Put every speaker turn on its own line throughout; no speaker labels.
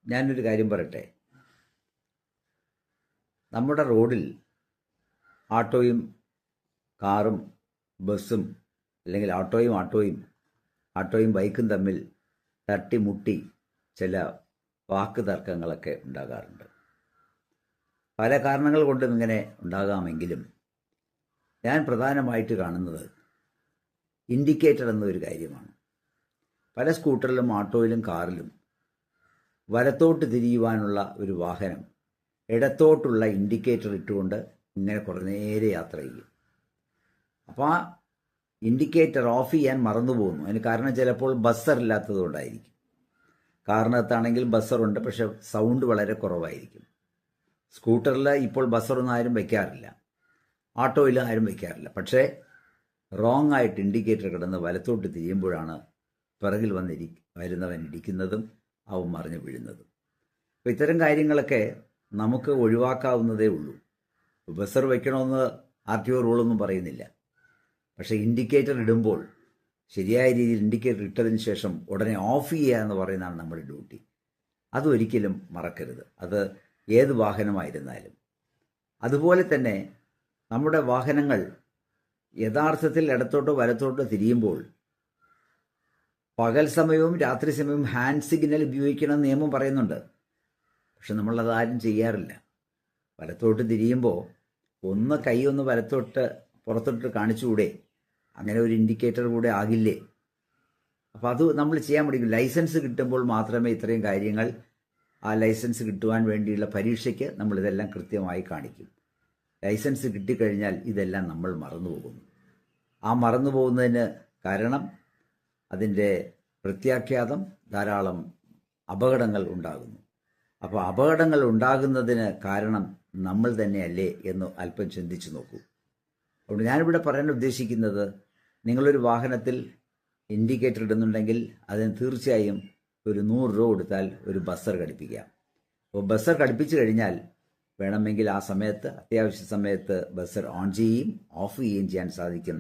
ഞാനൊരു കാര്യം പറയട്ടെ. നമ്മുടെ റോഡിൽ ആട്ടോയും കാറും ബസ്സും അല്ലെങ്കിൽ ആട്ടോയും ബൈക്കും തമ്മിൽ തട്ടിമുട്ടി ചില വാക്ക് തർക്കങ്ങളൊക്കെ ഉണ്ടാകാറുണ്ട്. പല കാരണങ്ങൾ കൊണ്ടും ഇങ്ങനെ ഉണ്ടാകാമെങ്കിലും ഞാൻ പ്രധാനമായിട്ട് കാണുന്നത് ഇൻഡിക്കേറ്റർ എന്നൊരു കാര്യമാണ്. പല സ്കൂട്ടറിലും ആട്ടോയിലും കാറിലും വലത്തോട്ട് തിരിയുവാനുള്ള ഒരു വാഹനം ഇടത്തോട്ടുള്ള ഇൻഡിക്കേറ്റർ ഇട്ടുകൊണ്ട് ഇങ്ങനെ കുറേ നേരെ യാത്ര ചെയ്യും. അപ്പോൾ ആ ഇൻഡിക്കേറ്റർ ഓഫ് ചെയ്യാൻ മറന്നു പോകുന്നു. അതിന് കാരണം ചിലപ്പോൾ ബസ്സർ ഇല്ലാത്തത് കൊണ്ടായിരിക്കും. കാറിനകത്താണെങ്കിൽ ബസ്സറുണ്ട്, പക്ഷെ സൗണ്ട് വളരെ കുറവായിരിക്കും. സ്കൂട്ടറിൽ ഇപ്പോൾ ബസ്സറൊന്നും ആരും വയ്ക്കാറില്ല, ആട്ടോയിൽ ആരും വയ്ക്കാറില്ല. പക്ഷേ റോങ് ആയിട്ട് ഇൻഡിക്കേറ്റർ കിടന്ന് വലത്തോട്ട് തിരിയുമ്പോഴാണ് പിറകിൽ വരുന്നവൻ ഇടിക്കുന്നതും അവൻ മറിഞ്ഞു വീഴുന്നതും. അപ്പോൾ ഇത്തരം കാര്യങ്ങളൊക്കെ നമുക്ക് ഒഴിവാക്കാവുന്നതേ ഉള്ളൂ. ബസ്സർ വയ്ക്കണമെന്ന് RTO റൂളൊന്നും പറയുന്നില്ല. പക്ഷേ ഇൻഡിക്കേറ്റർ ഇടുമ്പോൾ ശരിയായ രീതിയിൽ ഇൻഡിക്കേറ്റർ ഇട്ടതിന് ശേഷം ഉടനെ ഓഫ് ചെയ്യുക എന്ന് പറയുന്നതാണ് നമ്മുടെ ഡ്യൂട്ടി. അതൊരിക്കലും മറക്കരുത്, അത് ഏത് വാഹനമായിരുന്നാലും. അതുപോലെ തന്നെ നമ്മുടെ വാഹനങ്ങൾ യഥാർത്ഥത്തിൽ ഇടത്തോട്ടോ വലത്തോട്ടോ തിരിയുമ്പോൾ പകൽ സമയവും രാത്രി സമയവും ഹാൻഡ് സിഗ്നൽ ഉപയോഗിക്കണം നിയമം പറയുന്നുണ്ട്. പക്ഷെ നമ്മളത് ആരും ചെയ്യാറില്ല. വലത്തോട്ട് തിരിയുമ്പോൾ കൈ വലത്തോട്ട് പുറത്തോട്ട് കാണിച്ചുകൂടെ? അങ്ങനെ ഒരു ഇൻഡിക്കേറ്റർ കൂടെ ആകില്ലേ? അപ്പോൾ അത് നമ്മൾ ചെയ്യാൻ പഠിക്കും. ലൈസൻസ് കിട്ടുമ്പോൾ മാത്രമേ ഇത്രയും കാര്യങ്ങൾ, ആ ലൈസൻസ് കിട്ടുവാൻ വേണ്ടിയുള്ള പരീക്ഷയ്ക്ക് നമ്മളിതെല്ലാം കൃത്യമായി കാണിക്കും. ലൈസൻസ് കിട്ടിക്കഴിഞ്ഞാൽ ഇതെല്ലാം നമ്മൾ മറന്നു പോകുന്നു. ആ മറന്നു പോകുന്നതിന് കാരണം അതിൻ്റെ പ്രത്യാഘാതം ധാരാളം അപകടങ്ങൾ ഉണ്ടാകുന്നു. അപ്പോൾ അപകടങ്ങൾ ഉണ്ടാകുന്നതിന് കാരണം നമ്മൾ തന്നെയല്ലേ എന്ന് അല്പം ചിന്തിച്ചു നോക്കൂ. അതുകൊണ്ട് ഞാനിവിടെ പറയാൻ ഉദ്ദേശിക്കുന്നത്, നിങ്ങളൊരു വാഹനത്തിൽ ഇൻഡിക്കേറ്റർ ഇടുന്നുണ്ടെങ്കിൽ അതിന് തീർച്ചയായും ഒരു 100 രൂപ കൊടുത്താൽ ഒരു ബസ്സർ ഘടിപ്പിക്കാം. അപ്പോൾ ബസ്സർ ഘടിപ്പിച്ചു കഴിഞ്ഞാൽ വേണമെങ്കിൽ ആ സമയത്ത്, അത്യാവശ്യ സമയത്ത് ബസ്സർ ഓൺ ചെയ്യുകയും ഓഫ് ചെയ്യുകയും ചെയ്യാൻ സാധിക്കും.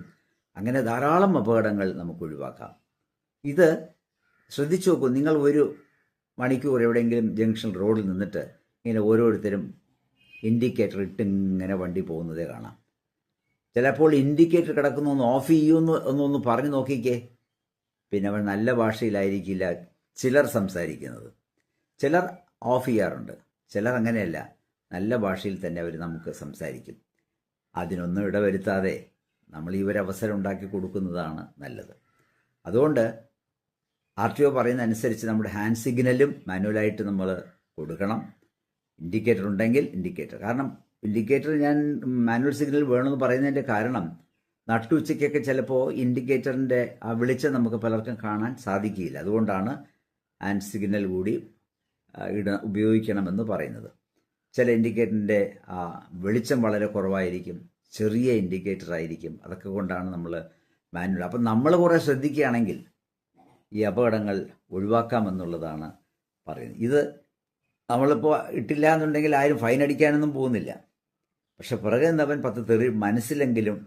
അങ്ങനെ ധാരാളം അപകടങ്ങൾ നമുക്ക് ഒഴിവാക്കാം. ഇത് ശ്രദ്ധിച്ചു നോക്കൂ. നിങ്ങൾ ഒരു മണിക്കൂർ എവിടെയെങ്കിലും ജംഗ്ഷൻ റോഡിൽ നിന്നിട്ട് ഇങ്ങനെ ഓരോരുത്തരും ഇൻഡിക്കേറ്റർ ഇട്ടിങ്ങനെ വണ്ടി പോകുന്നതേ കാണാം. ചിലപ്പോൾ ഇൻഡിക്കേറ്റർ കിടക്കുന്ന ഒന്ന് ഓഫ് ചെയ്യുമെന്ന് ഒന്ന് പറഞ്ഞു നോക്കിക്കേ. പിന്നെ അവൻ നല്ല ഭാഷയിലായിരിക്കില്ല ചിലർ സംസാരിക്കുന്നത്. ചിലർ ഓഫ് ചെയ്യാറുണ്ട്, ചിലർ അങ്ങനെയല്ല, നല്ല ഭാഷയിൽ തന്നെ അവർ നമുക്ക് സംസാരിക്കും. അതിനൊന്നും ഇടവരുത്താതെ നമ്മൾ ഈ ഒരു അവസരം ഉണ്ടാക്കി കൊടുക്കുന്നതാണ് നല്ലത്. അതുകൊണ്ട് RTO പറയുന്ന അനുസരിച്ച് നമ്മുടെ ഹാൻഡ് സിഗ്നലും മാനുവലായിട്ട് നമ്മൾ കൊടുക്കണം. ഇൻഡിക്കേറ്റർ ഉണ്ടെങ്കിൽ ഇൻഡിക്കേറ്റർ, കാരണം ഇൻഡിക്കേറ്റർ ഞാൻ മാനുവൽ സിഗ്നൽ വേണമെന്ന് പറയുന്നതിൻ്റെ കാരണം, നട്ടുച്ചയ്ക്കൊക്കെ ചിലപ്പോൾ ഇൻഡിക്കേറ്ററിൻ്റെ ആ വെളിച്ചം നമുക്ക് പലർക്കും കാണാൻ സാധിക്കില്ല. അതുകൊണ്ടാണ് ഹാൻഡ് സിഗ്നൽ കൂടി ഉപയോഗിക്കണമെന്ന് പറയുന്നത്. ചില ഇൻഡിക്കേറ്ററിൻ്റെ വെളിച്ചം വളരെ കുറവായിരിക്കും, ചെറിയ ഇൻഡിക്കേറ്റർ ആയിരിക്കും. അതൊക്കെ കൊണ്ടാണ് നമ്മൾ മാനുവൽ. അപ്പം നമ്മൾ കുറേ ശ്രദ്ധിക്കുകയാണെങ്കിൽ ഈ അപകടങ്ങൾ ഒഴിവാക്കാമെന്നുള്ളതാണ് പറയുന്നത്. ഇത് നമ്മളിപ്പോൾ ഇട്ടില്ല എന്നുണ്ടെങ്കിൽ ആരും ഫൈൻ അടിക്കാനൊന്നും പോകുന്നില്ല. പക്ഷെ പിറകെ നിന്നവൻ 10 തെറി മനസ്സിലെങ്കിലും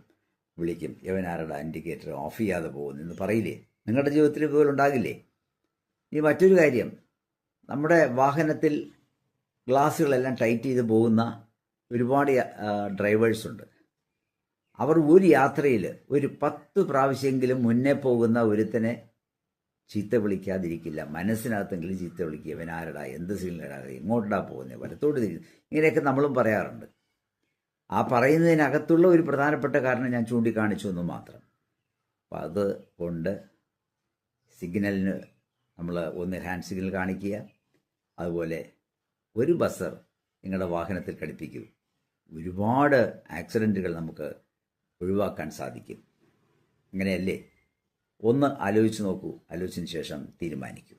വിളിക്കും, ഇവൻ ആരുടെ ഇൻഡിക്കേറ്റർ ഓഫ് ചെയ്യാതെ പോകുന്നു പറയില്ലേ? നിങ്ങളുടെ ജീവിതത്തിൽ ഇതുപോലെ ഉണ്ടാകില്ലേ? ഇനി മറ്റൊരു കാര്യം, നമ്മുടെ വാഹനത്തിൽ ഗ്ലാസ്സുകളെല്ലാം ടൈറ്റ് ചെയ്ത് പോകുന്ന ഒരുപാട് ഡ്രൈവേഴ്സുണ്ട്. അവർ ഒരു യാത്രയിൽ ഒരു 10 പ്രാവശ്യമെങ്കിലും മുന്നേ പോകുന്ന ഒരുത്തനെ ചീത്ത വിളിക്കാതിരിക്കില്ല. മനസ്സിനകത്തെങ്കിലും ചീത്ത വിളിക്കുക, ഇവൻ ആരടാ, എന്ത് സിഗ്നലാ, ഇങ്ങോട്ടാ പോകുന്നത്, വലത്തോട്ട് തിരിഞ്ഞു, ഇങ്ങനെയൊക്കെ നമ്മളും പറയാറുണ്ട്. ആ പറയുന്നതിനകത്തുള്ള ഒരു പ്രധാനപ്പെട്ട കാരണം ഞാൻ ചൂണ്ടിക്കാണിച്ചു എന്ന് മാത്രം. അപ്പം അതുകൊണ്ട് സിഗ്നലിന് നമ്മൾ ഒന്ന് ഹാൻഡ് സിഗ്നൽ കാണിക്കുക, അതുപോലെ ഒരു ബസ്സർ നിങ്ങളുടെ വാഹനത്തിൽ ഘടിപ്പിക്കൂ. ഒരുപാട് ആക്സിഡൻറ്റുകൾ നമുക്ക് ഒഴിവാക്കാൻ സാധിക്കും. അങ്ങനെയല്ലേ? ഒന്ന് ആലോചിച്ച് നോക്കൂ, ആലോചിച്ചതിന് ശേഷം തീരുമാനിക്കൂ.